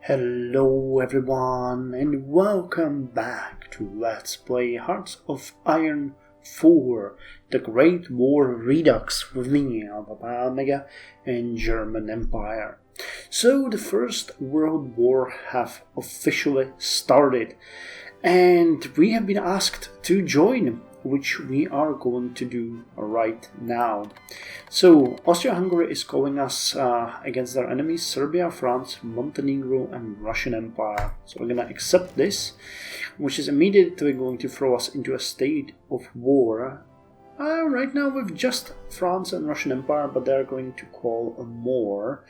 Hello everyone and welcome back to Let's Play Hearts of Iron 4, the Great War Redux with me, Papa Omega and German Empire. So the First World War have officially started and we have been asked to join, which we are going to do right now. So Austria-Hungary is calling us against their enemies Serbia, France, Montenegro and Russian Empire. So we're gonna accept this, which is immediately going to throw us into a state of war. Right now with just France and Russian Empire, but they're going to call more.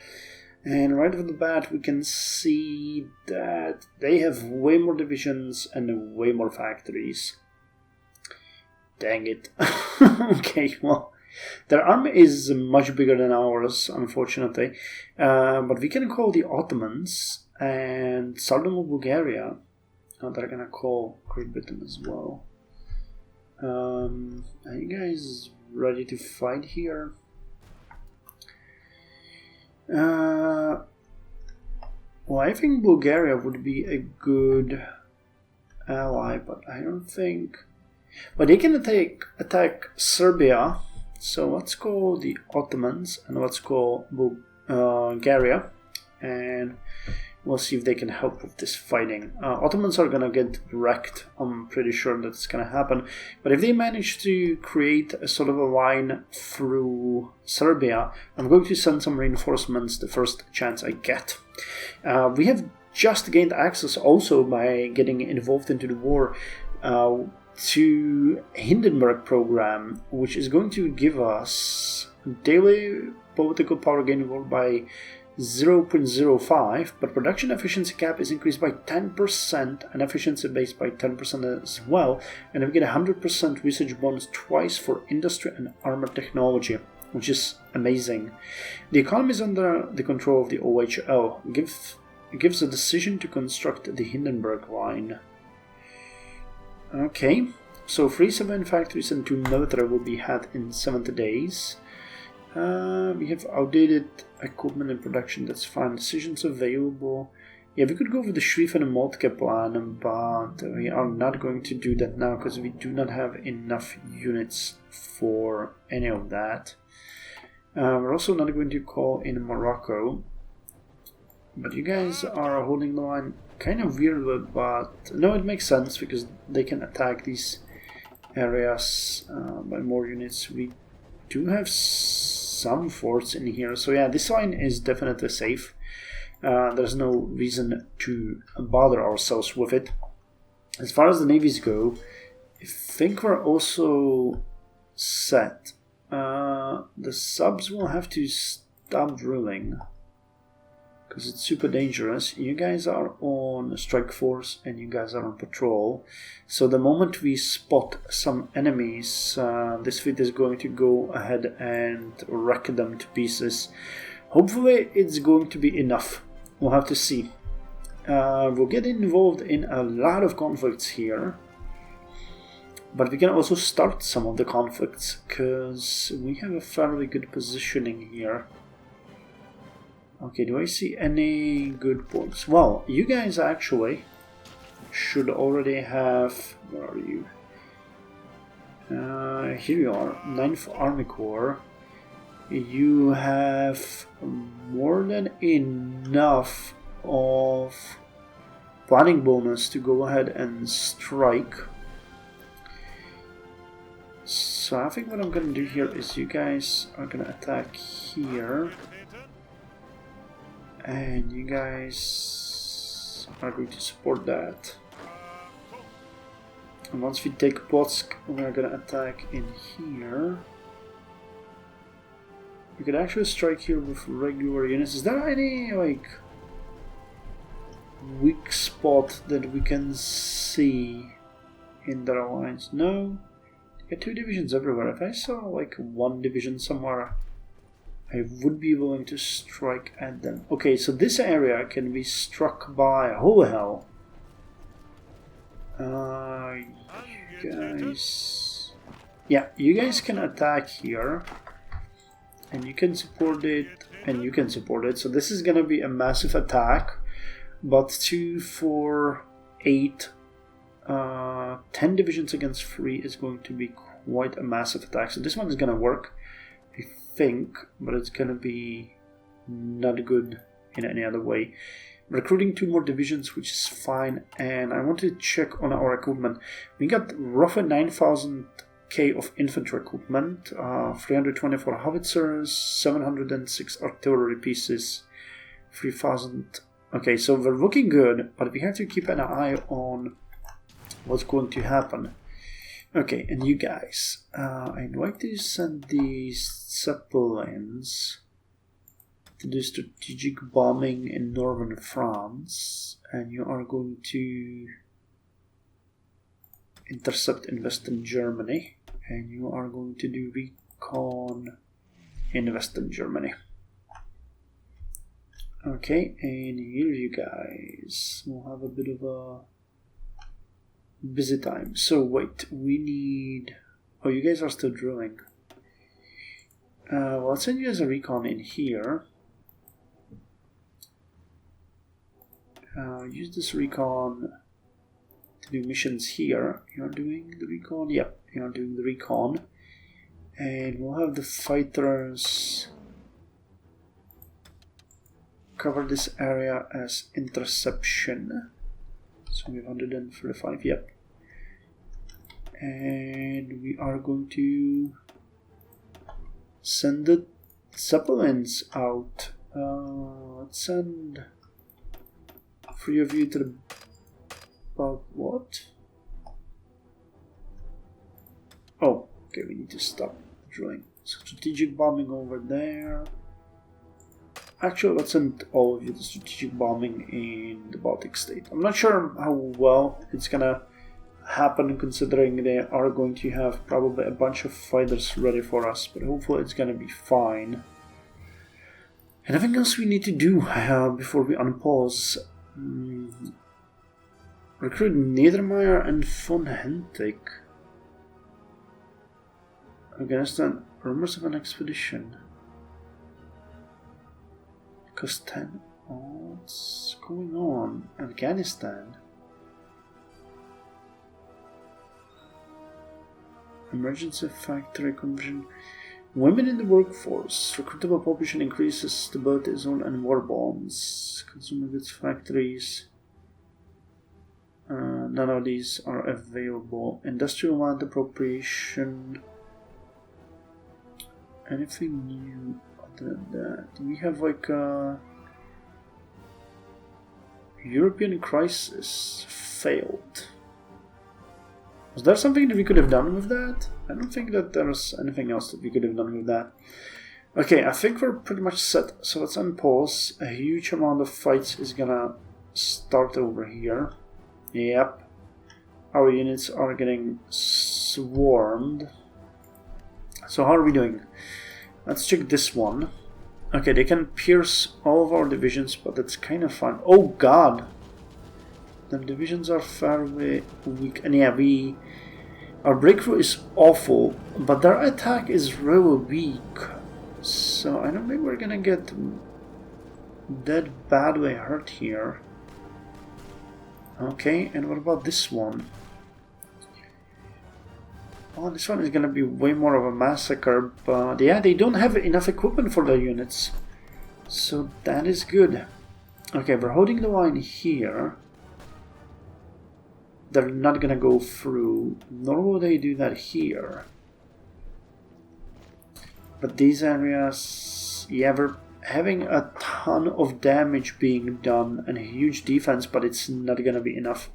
And right off the bat we can see that they have way more divisions and way more factories. Dang it. Okay, well, their army is much bigger than ours, unfortunately. But we can call the Ottomans and southern Bulgaria. They're gonna call Great Britain as well. Are you guys ready to fight here? Well, I think Bulgaria would be a good ally, but I don't think... But they can attack Serbia, so let's call the Ottomans and let's call Bulgaria, and we'll see if they can help with this fighting. Ottomans are gonna get wrecked, I'm pretty sure that's gonna happen, but if they manage to create a sort of a line through Serbia, I'm going to send some reinforcements the first chance I get. We have just gained access also by getting involved into the war to Hindenburg program, which is going to give us daily political power gain by 0.05, but production efficiency cap is increased by 10% and efficiency base by 10% as well, and we get a 100% research bonus twice for industry and armor technology, which is amazing. The economy is under the control of the OHL. It gives a decision to construct the Hindenburg line. Okay, so 3 civilian factories and 2 military will be had in 70 days. We have outdated equipment in production, that's fine. Decisions available. Yeah, we could go with the Schrieffen and Moltke plan, but we are not going to do that now because we do not have enough units for any of that. We're also not going to call in Morocco. But you guys are holding the line kind of weirdly, but no, it makes sense because they can attack these areas by more units. We do have some forts in here, so yeah, this line is definitely safe. There's no reason to bother ourselves with it. As far as the navies go, I think we're also set. The subs will have to stop drilling because it's super dangerous. You guys are on strike force and you guys are on patrol, so the moment we spot some enemies, this fleet is going to go ahead and wreck them to pieces. Hopefully it's going to be enough, we'll have to see. We'll get involved in a lot of conflicts here, but we can also start some of the conflicts because we have a fairly good positioning here. Okay, do I see any good points? Well, you guys actually should already have... Where are you? Here you are, 9th Army Corps. You have more than enough of planning bonus to go ahead and strike. So I think what I'm gonna do here is you guys are gonna attack here. And you guys are going to support that. And once we take Plotsk, we're going to attack in here. We could actually strike here with regular units. Is there any like weak spot that we can see in their alliance? No. You got 2 divisions everywhere. If I saw like 1 division somewhere, I would be willing to strike at them. Okay, so this area can be struck by... Holy hell. You guys... Yeah, you guys can attack here. And you can support it, and you can support it. So this is gonna be a massive attack. but 2, 4, 8, 10 divisions against 3 is going to be quite a massive attack. So this one is going to work, I think, but it's going to be not good in any other way. Recruiting 2 more divisions, which is fine, and I want to check on our equipment. We got roughly 9,000k of infantry equipment, 324 howitzers, 706 artillery pieces, 3,000. Okay, so we're looking good, but we have to keep an eye on what's going to happen. Okay, and you guys, I'd like to send these zeppelins to do strategic bombing in northern France, and you are going to intercept in western Germany, and you are going to do recon in western Germany. Okay, and here you guys will have a bit of a busy time. So wait, we need... Oh, you guys are still drilling. Well, I'll send you as a recon in here. Use this recon to do missions here. You're doing the recon? Yep, you're doing the recon. And we'll have the fighters cover this area as interception. So we have 135, yep. And we are going to send the zeppelins out. Let's send 3 of you to the... About what? Oh, okay, we need to stop drilling. Strategic bombing over there. Actually, let's send all of you to strategic bombing in the Baltic state. I'm not sure how well it's gonna happen, considering they are going to have probably a bunch of fighters ready for us, but hopefully it's gonna be fine. Anything else we need to do before we unpause? Recruit Niedermeyer and von Hentig. Afghanistan, rumors of an expedition. Cost 10. What's going on? Afghanistan. Emergency factory conversion. Women in the workforce. Recruitable population increases. Stability zone and war bonds. Consumer goods factories. None of these are available. Industrial land appropriation. Anything new other than that? We have like a European crisis failed. Was there something that we could have done with that? I don't think that there's anything else that we could have done with that. Okay, I think we're pretty much set. So let's unpause. A huge amount of fights is gonna start over here. Yep. Our units are getting swarmed. So how are we doing? Let's check this one. Okay, they can pierce all of our divisions, but that's kind of fun. Oh god! The divisions are fairly weak. And yeah, our breakthrough is awful, but their attack is really weak. So I don't think we're gonna get that badly hurt here. Okay, and what about this one? Oh, this one is gonna be way more of a massacre, but yeah, they don't have enough equipment for their units. So that is good. Okay, we're holding the line here. They're not gonna go through, nor will they do that here. But these areas, yeah, we're having a ton of damage being done and a huge defense, but it's not gonna be enough.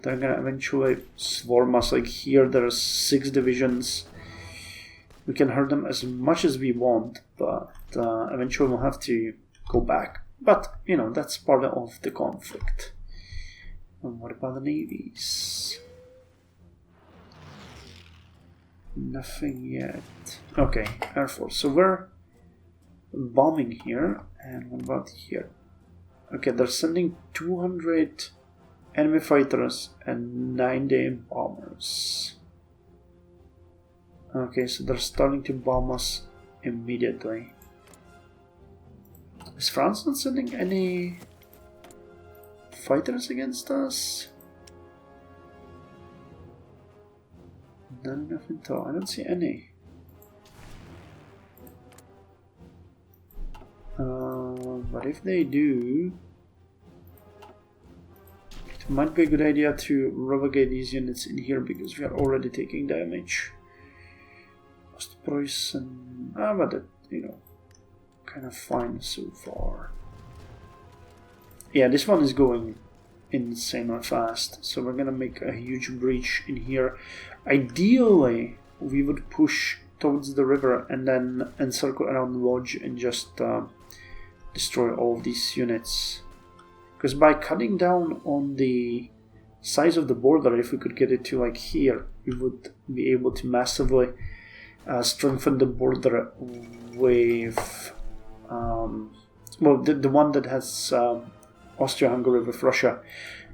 They're gonna eventually swarm us. Like here, there are 6 divisions. We can hurt them as much as we want, but eventually we'll have to go back. But, you know, that's part of the conflict. And what about the navies? Nothing yet. Okay, Air Force. So we're bombing here. And what about here? Okay, they're sending 200 enemy fighters and 90 bombers. Okay, so they're starting to bomb us immediately. Is France not sending any fighters against us? Not enough intel. I don't see any. But if they do, it might be a good idea to relegate these units in here because we are already taking damage. Ostpreußen, but that, you know, kind of fine so far. Yeah, this one is going insanely fast, so we're gonna make a huge breach in here. Ideally, we would push towards the river and then encircle around Lodge and just destroy all of these units. Because by cutting down on the size of the border, if we could get it to like here, we would be able to massively strengthen the border with well, the one that has Austria-Hungary with Russia.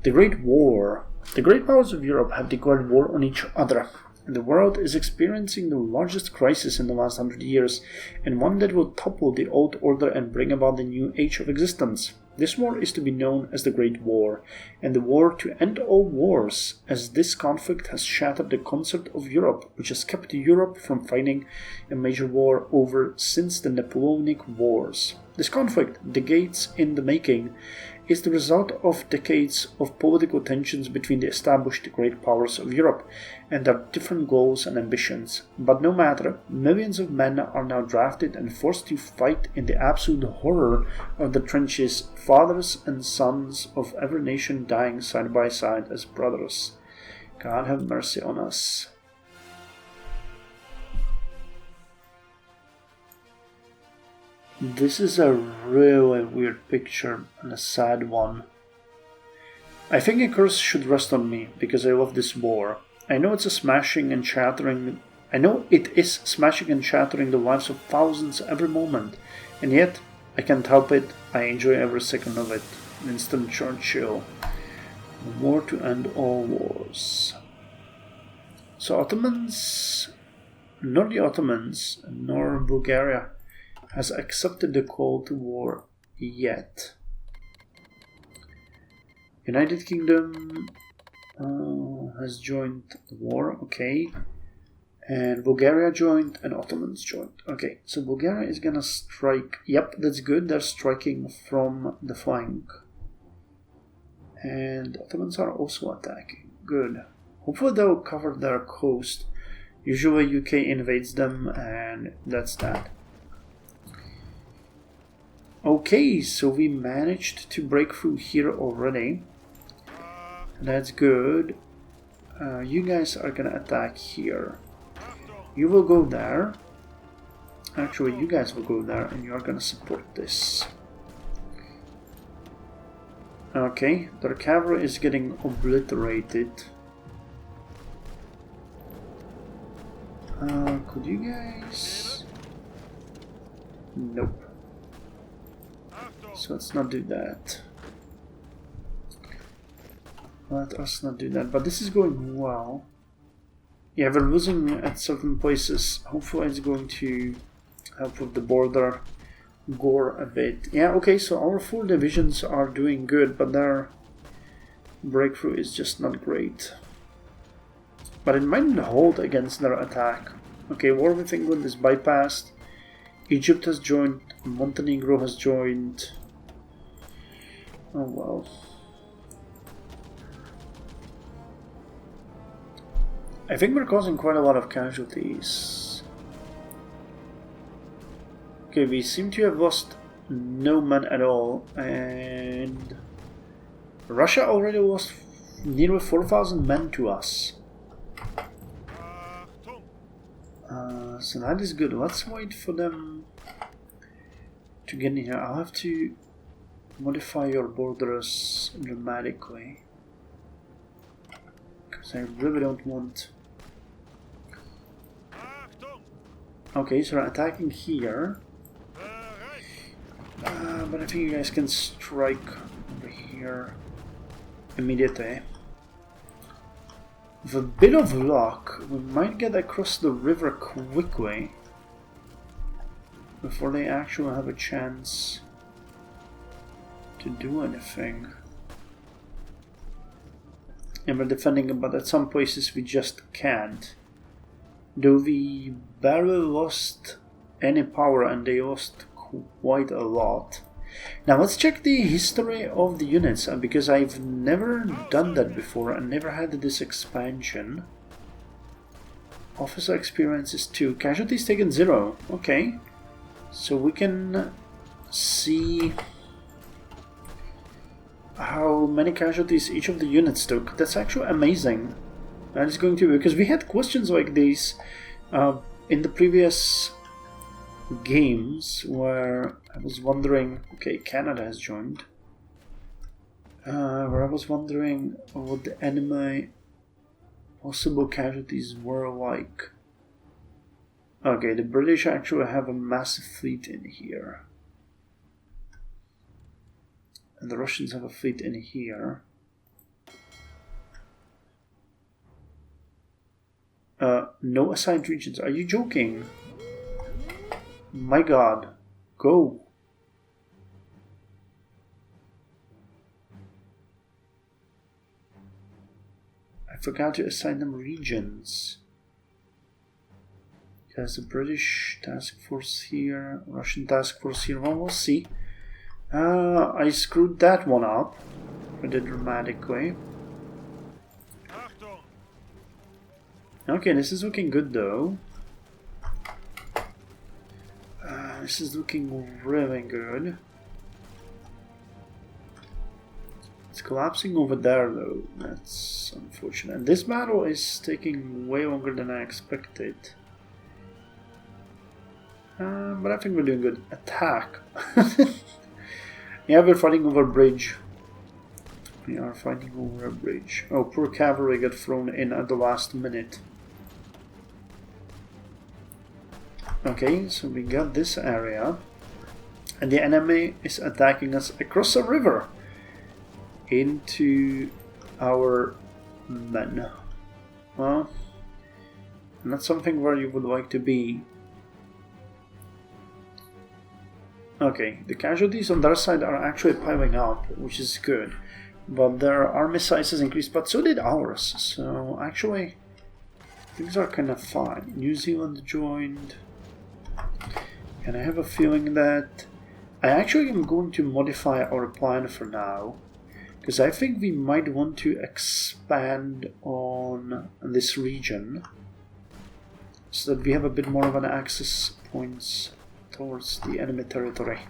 The Great War. The great powers of Europe have declared war on each other. The world is experiencing the largest crisis in the last 100 years, and one that will topple the old order and bring about the new age of existence. This war is to be known as the Great War, and the war to end all wars, as this conflict has shattered the concept of Europe, which has kept Europe from fighting a major war over since the Napoleonic Wars. This conflict, decades in the making, is the result of decades of political tensions between the established great powers of Europe and their different goals and ambitions. But no matter, millions of men are now drafted and forced to fight in the absolute horror of the trenches, fathers and sons of every nation dying side by side as brothers. God have mercy on us. This is a really weird picture and a sad one. I think a curse should rest on me because I love this war. I know it is smashing and shattering the lives of thousands every moment, and yet I can't help it. I enjoy every second of it. Winston Churchill. The war to end all wars. So Ottomans, nor the Ottomans, nor Bulgaria has accepted the call to war yet. United Kingdom has joined the war, okay. And Bulgaria joined and Ottomans joined. Okay, so Bulgaria is gonna strike. Yep, that's good. They're striking from the flank. And Ottomans are also attacking. Good. Hopefully they'll cover their coast. Usually UK invades them and that's that. Okay, so we managed to break through here already. That's good. You guys are gonna attack here. You will go there. Actually, you guys will go there and you are gonna support this. Okay, their cavalry is getting obliterated. Could you guys... Nope. So let's not do that. Let us not do that. But this is going well. Yeah, we're losing at certain places. Hopefully it's going to help with the border gore a bit. Yeah, okay, so our 4 divisions are doing good, but their breakthrough is just not great. But it might hold against their attack. Okay, war with England is bypassed. Egypt has joined. Montenegro has joined. Oh well. I think we're causing quite a lot of casualties. Okay, we seem to have lost no men at all, and Russia already lost nearly 4,000 men to us. So that is good. Let's wait for them to get in here. I'll have to modify your borders dramatically because I really don't want... Okay, so they're attacking here, but I think you guys can strike over here immediately. With a bit of luck, we might get across the river quickly before they actually have a chance to do anything. and we're defending, but at some places we just can't. Though we barely lost any power, and they lost quite a lot. Now let's check the history of the units, because I've never done that before and never had this expansion. Officer experience is 2. Casualties taken 0. Okay. So we can see how many casualties each of the units took. That's actually amazing. That is going to be, because we had questions like these in the previous games where I was wondering, okay, Canada has joined, where I was wondering what the enemy possible casualties were like. Okay, the British actually have a massive fleet in here, and the Russians have a fleet in here. No assigned regions. Are you joking? My god. Go. I forgot to assign them regions. There's a British task force here, Russian task force here. Well, we'll see. I screwed that one up pretty dramatically. Okay, this is looking good though. This is looking really good. It's collapsing over there though. That's unfortunate. And this battle is taking way longer than I expected. But I think we're doing good. Attack. Yeah, we're fighting over a bridge. We are fighting over a bridge. Oh, poor cavalry got thrown in at the last minute. Okay, so we got this area, and the enemy is attacking us across a river into our men. Well, not something where you would like to be. Okay, the casualties on their side are actually piling up, which is good, but their army size has increased, but so did ours, so actually things are kind of fine. New Zealand joined. And I have a feeling that I actually am going to modify our plan for now, because I think we might want to expand on this region so that we have a bit more of an access points towards the enemy territory.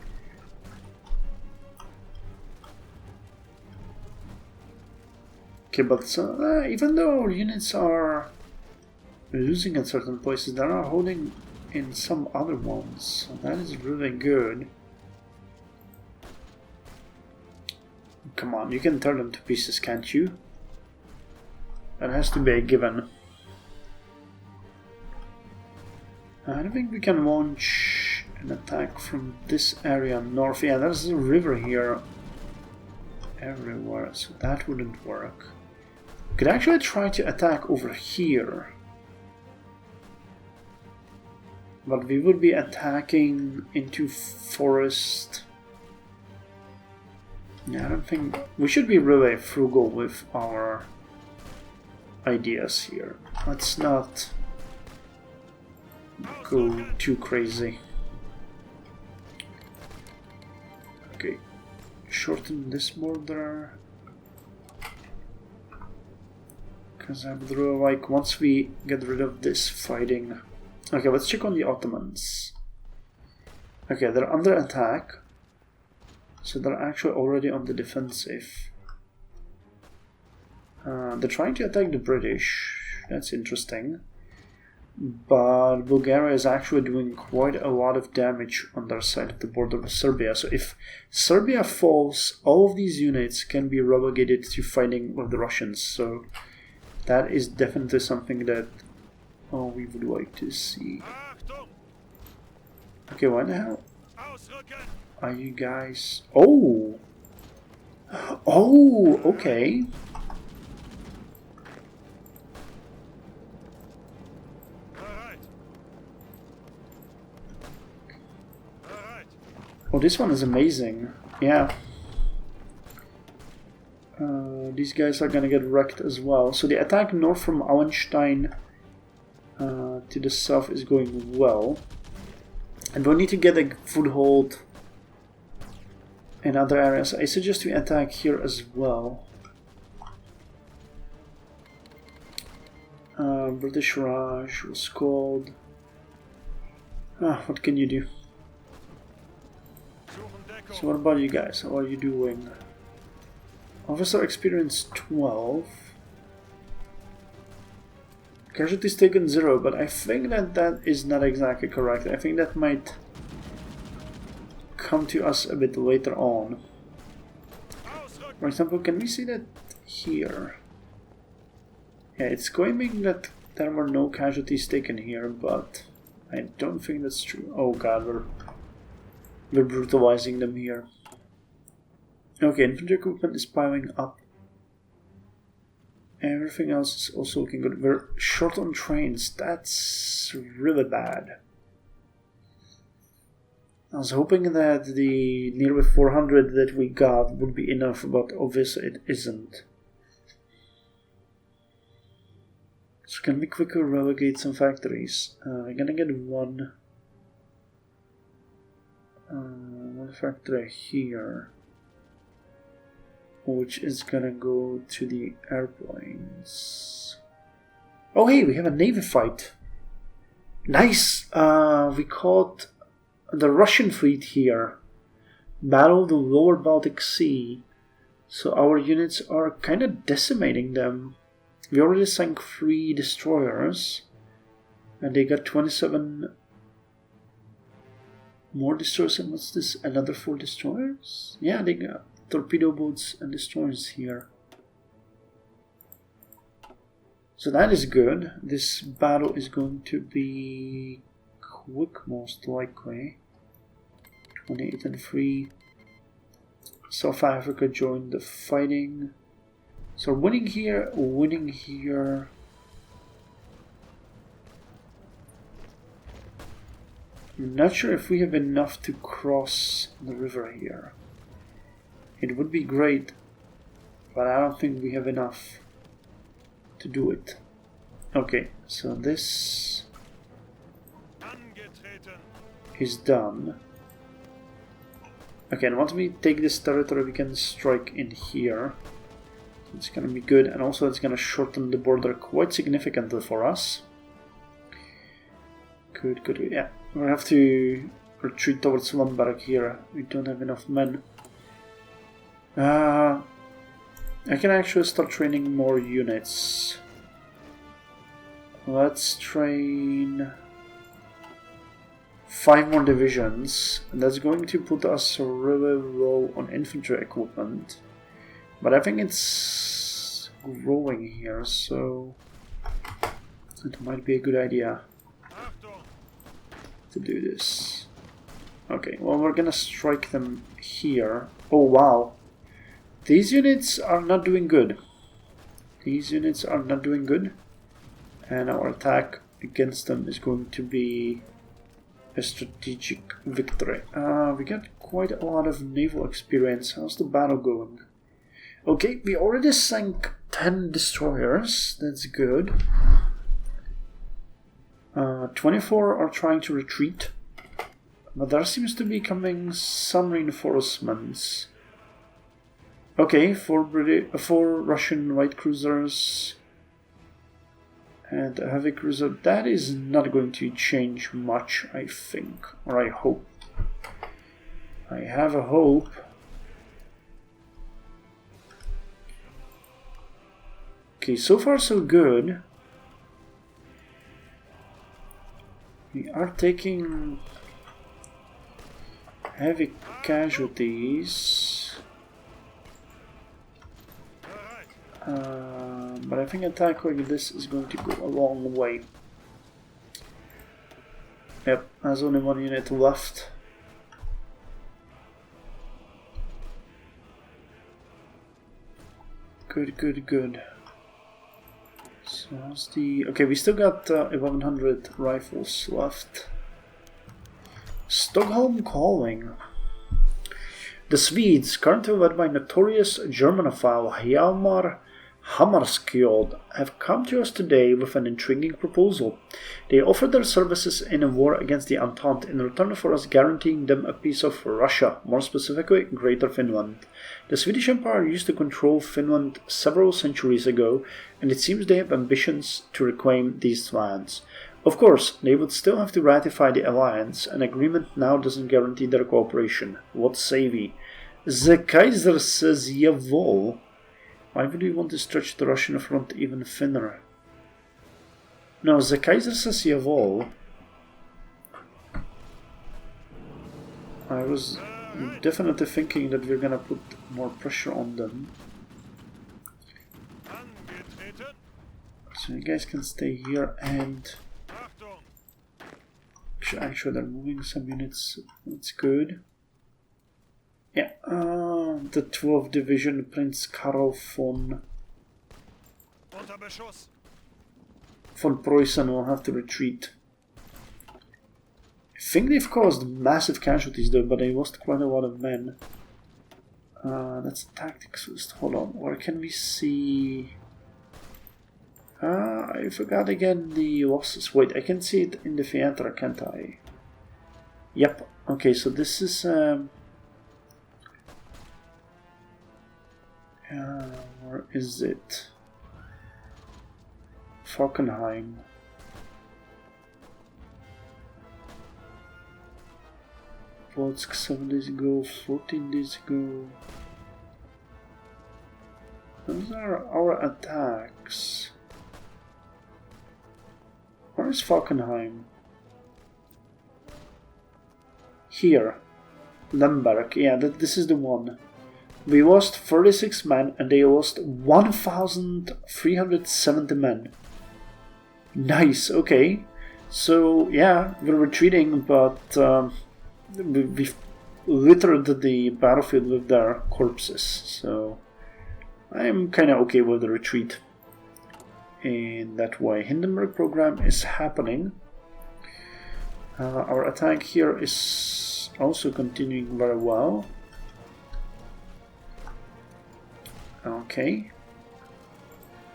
Okay, but even though our units are losing in certain places, they are holding in some other ones, so that is really good. Come on, you can turn them to pieces, can't you? That has to be a given. I don't think we can launch an attack from this area north. Yeah, there's a river here everywhere, so that wouldn't work. We could actually try to attack over here, but we would be attacking into forest. Yeah, I don't think... We should be really frugal with our ideas here. Let's not go too crazy. Okay, shorten this border, because I would really like, once we get rid of this fighting. Okay, let's check on the Ottomans. Okay, they're under attack, so they're actually already on the defensive. They're trying to attack the British. That's interesting. But Bulgaria is actually doing quite a lot of damage on their side of the border with Serbia. So if Serbia falls, all of these units can be relegated to fighting with the Russians. So that is definitely something that we would like to see. Okay, what the hell are you guys? Oh! Oh, okay. Oh, this one is amazing. Yeah. These guys are gonna get wrecked as well. So the attack north from Auenstein to the south is going well. And we'll need to get a foothold in other areas. I suggest we attack here as well. British Raj was called. What can you do? So what about you guys? How are you doing? Officer experience 12. Casualties taken 0, but I think that that is not exactly correct. I think that might come to us a bit later on. For example, can we see that here? Yeah, it's claiming that there were no casualties taken here, but I don't think that's true. Oh god, we're brutalizing them here. Okay, infantry equipment is piling up. Everything else is also looking good. We're short on trains. That's really bad. I was hoping that the nearly 400 that we got would be enough, but obviously it isn't. So can we quickly relegate some factories? We're gonna get one factory here, which is gonna go to the airplanes. Oh hey, we have a navy fight. Nice! We caught the Russian fleet here. Battle the lower Baltic Sea. So our units are kind of decimating them. We already sank 3 destroyers. And they got 27 more destroyers. And what's this? Another 4 destroyers? Yeah, they got torpedo boats and destroyers here. So that is good. This battle is going to be quick, most likely. 28 and 3. South Africa joined the fighting. So winning here, winning here. I'm not sure if we have enough to cross the river here. It would be great, but I don't think we have enough to do it. Okay, so this is done. Okay, and once we take this territory, we can strike in here. It's gonna be good, and also it's gonna shorten the border quite significantly for us. Good, good, yeah. We have to retreat towards Lemberg here. We don't have enough men. I can actually start training more units. Let's train 5 more divisions, and that's going to put us really low on infantry equipment. But I think it's growing here, so it might be a good idea to do this. Okay, well, we're gonna strike them here. Oh wow, these units are not doing good. These units are not doing good, and our attack against them is going to be a strategic victory. We got quite a lot of naval experience. How's the battle going? Okay, we already sank 10 destroyers. That's good. 24 are trying to retreat, but there seems to be coming some reinforcements. Okay, 4 Russian light cruisers and a heavy cruiser. That is not going to change much, I think, or I hope. I have a hope. Okay, so far so good. We are taking heavy casualties. But I think attack like this is going to go a long way. Yep, there's only 1 unit left. Good, good, good. So how's the... Okay, we still got 1100 rifles left. Stockholm calling. The Swedes, currently led by notorious Germanophile Hjalmar Hammarskjöld, have come to us today with an intriguing proposal. They offer their services in a war against the Entente in return for us guaranteeing them a piece of Russia, more specifically Greater Finland. The Swedish Empire used to control Finland several centuries ago, and it seems they have ambitions to reclaim these lands. Of course, they would still have to ratify the alliance. An agreement now doesn't guarantee their cooperation. What say we? The Kaiser says jawohl. Why would we want to stretch the Russian front even thinner? No, the Kaiser says jawohl. I was definitely thinking that we're gonna put more pressure on them. So you guys can stay here and... Actually, they're moving some units. That's good. Yeah, the 12th Division, Prince Karl von Preußen will have to retreat. I think they've caused massive casualties though, but they lost quite a lot of men. That's tactics list. Hold on, where can we see... I forgot again the losses. Wait, I can see it in the theater, can't I? Yep. Okay, so this is where is it? Falkenheim. Polsk 7 days ago, 14 days ago. Those are our attacks. Where is Falkenheim? Here. Lemberg. Yeah, this is the one. We lost 36 men and they lost 1,370 men. Nice, okay. So, yeah, we're retreating, but we've littered the battlefield with their corpses. So, I'm kind of okay with the retreat. In that way, Hindenburg program is happening. Our attack here is also continuing very well. Okay,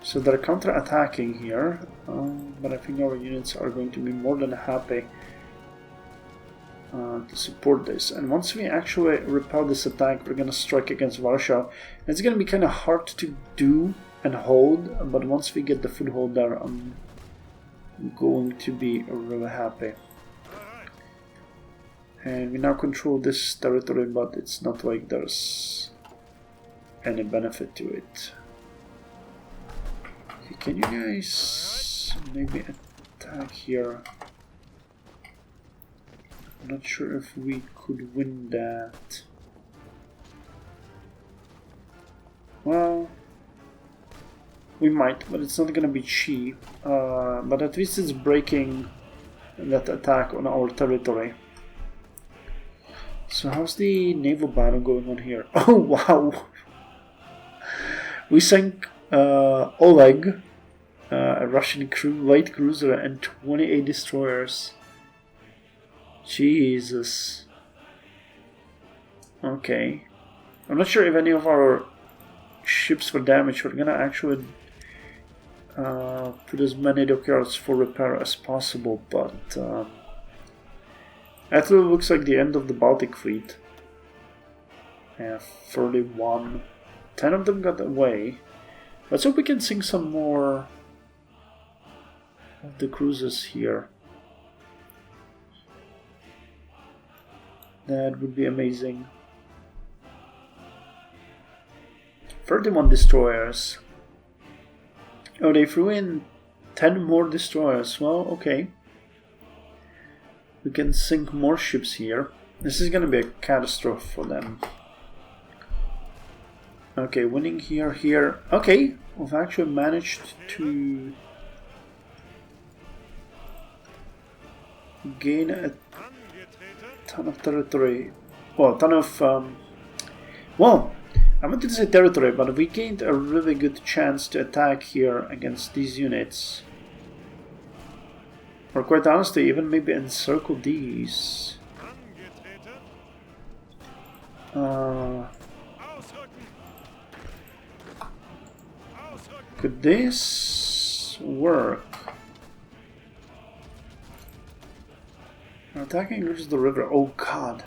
so they're counter-attacking here, but I think our units are going to be more than happy to support this. And once we actually repel this attack, we're going to strike against Warsaw. It's going to be kind of hard to do and hold, but once we get the foothold there, I'm going to be really happy. And we now control this territory, but it's not like there's any benefit to it. Okay, can you guys maybe attack here? I'm not sure if we could win that. Well, we might, but it's not gonna be cheap. But at least it's breaking that attack on our territory. So how's the naval battle going on here? Oh wow! We sank Oleg, a Russian light cruiser, and 28 destroyers. Jesus. Okay. I'm not sure if any of our ships were damaged. We're gonna actually put as many dockyards for repair as possible, but actually it looks like the end of the Baltic fleet. Yeah, 31. 10 of them got away. Let's hope we can sink some more of the cruisers here. That would be amazing. 31 destroyers. Oh, they threw in 10 more destroyers. Well, okay. We can sink more ships here. This is gonna be a catastrophe for them. Okay, winning here. Okay, we've actually managed to gain a ton of territory. Well, ton of... well, I wanted to say territory, but we gained a really good chance to attack here against these units. Or quite honestly, even maybe encircle these. Could this work? Attacking reaches the river. Oh god.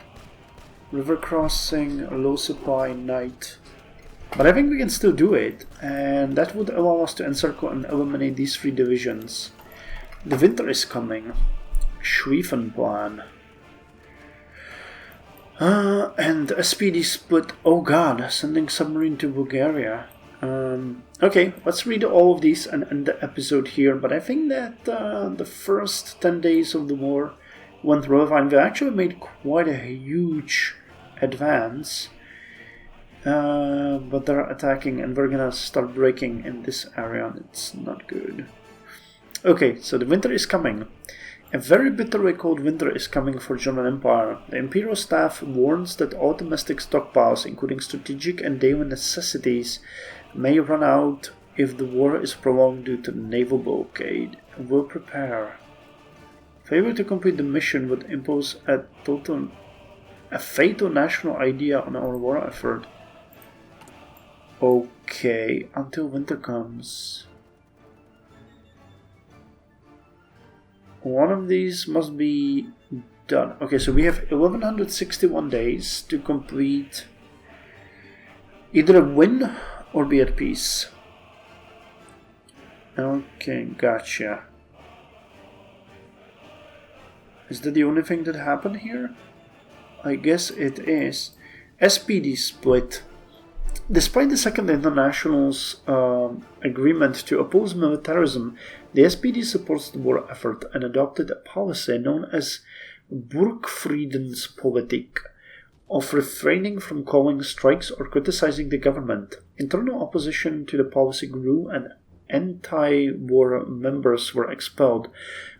River crossing, low supply, night. But I think we can still do it, and that would allow us to encircle and eliminate these 3 divisions. The winter is coming. Schwiefen plan. And SPD split. Oh god, sending submarine to Bulgaria. Okay, let's read all of these and end the episode here. But I think that the first 10 days of the war went really fine. We actually made quite a huge advance. But they're attacking and we're gonna start breaking in this area and it's not good. Okay, so the winter is coming. A very bitterly cold winter is coming for German Empire. The Imperial Staff warns that all domestic stockpiles, including strategic and daily necessities, may run out if the war is prolonged due to the naval blockade. Will prepare. Failure to complete the mission would impose a fatal national idea on our war effort. Okay, until winter comes. One of these must be done. Okay, so we have 1161 days to complete either a win or be at peace. Okay, gotcha. Is that the only thing that happened here? I guess it is. SPD split. Despite the Second International's agreement to oppose militarism, the SPD supports the war effort and adopted a policy known as Burgfriedenspolitik, of refraining from calling strikes or criticizing the government. Internal opposition to the policy grew and anti-war members were expelled,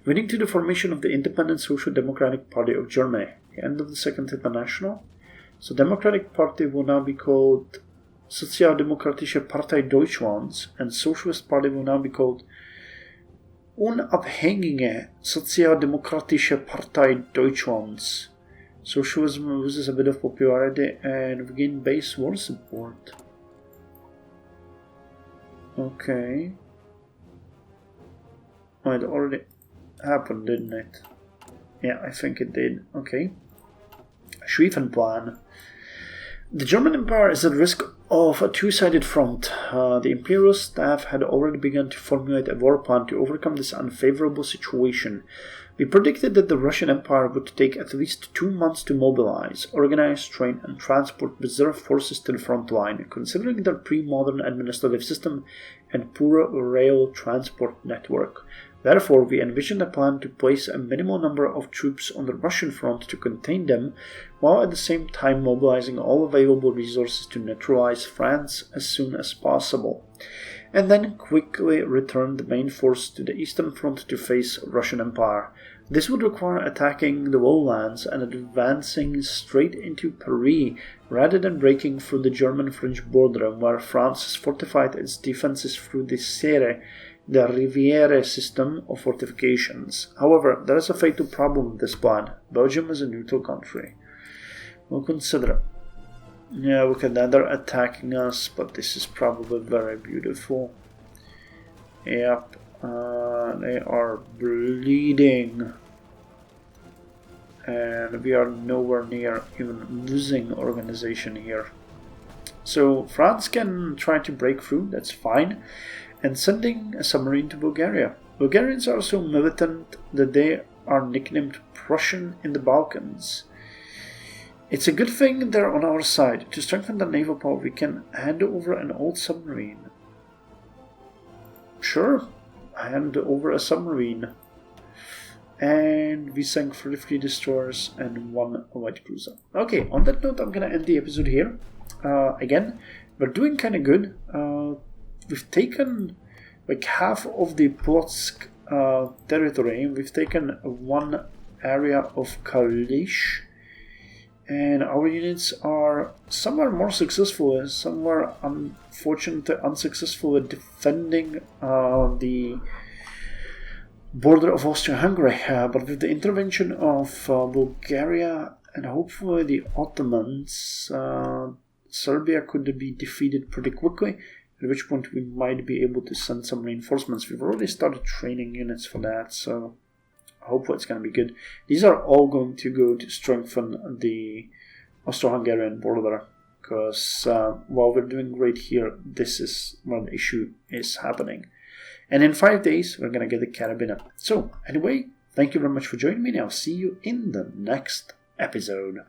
leading to the formation of the Independent Social Democratic Party of Germany. The end of the Second International. So Democratic Party will now be called Sozialdemokratische Partei Deutschlands, and Socialist Party will now be called Unabhängige Sozialdemokratische Partei Deutschlands. Socialism loses a bit of popularity and we gain base war support. Okay. Oh, it already happened, didn't it? Yeah, I think it did. Okay. Schlieffen plan. The German Empire is at risk of a two-sided front. The Imperial Staff had already begun to formulate a war plan to overcome this unfavorable situation. We predicted that the Russian Empire would take at least 2 months to mobilize, organize, train, and transport reserve forces to the front line, considering their pre-modern administrative system and poor rail transport network. Therefore, we envisioned a plan to place a minimal number of troops on the Russian front to contain them, while at the same time mobilizing all available resources to neutralize France as soon as possible, and then quickly return the main force to the eastern front to face Russian Empire. This would require attacking the lowlands and advancing straight into Paris, rather than breaking through the German-French border, where France has fortified its defenses through the Serre, the Riviere system of fortifications. However, there is a fatal problem with this plan. Belgium is a neutral country. We'll consider it. Yeah, look at that, they're attacking us, but this is probably very beautiful. Yep, they are bleeding. And we are nowhere near even losing organization here. So France can try to break through, that's fine. And sending a submarine to Bulgaria. Bulgarians are so militant that they are nicknamed Prussian in the Balkans. It's a good thing they're on our side. To strengthen the naval power, we can hand over an old submarine. Sure, hand over a submarine. And we sank 33 destroyers and 1 light cruiser. Okay, on that note, I'm gonna end the episode here. Again, we're doing kind of good. We've taken like half of the Polotsk territory. We've taken one area of Kalisz, and our units are somewhere more successful, somewhere unfortunately unsuccessful at defending the border of Austria-Hungary. But with the intervention of Bulgaria and hopefully the Ottomans, Serbia could be defeated pretty quickly, at which point we might be able to send some reinforcements. We've already started training units for that, so hopefully it's going to be good. These are all going to go to strengthen the Austro-Hungarian border, because while we're doing great here, this is where the issue is happening. And in 5 days, we're going to get the Carabiner. So, anyway, thank you very much for joining me, and I'll see you in the next episode.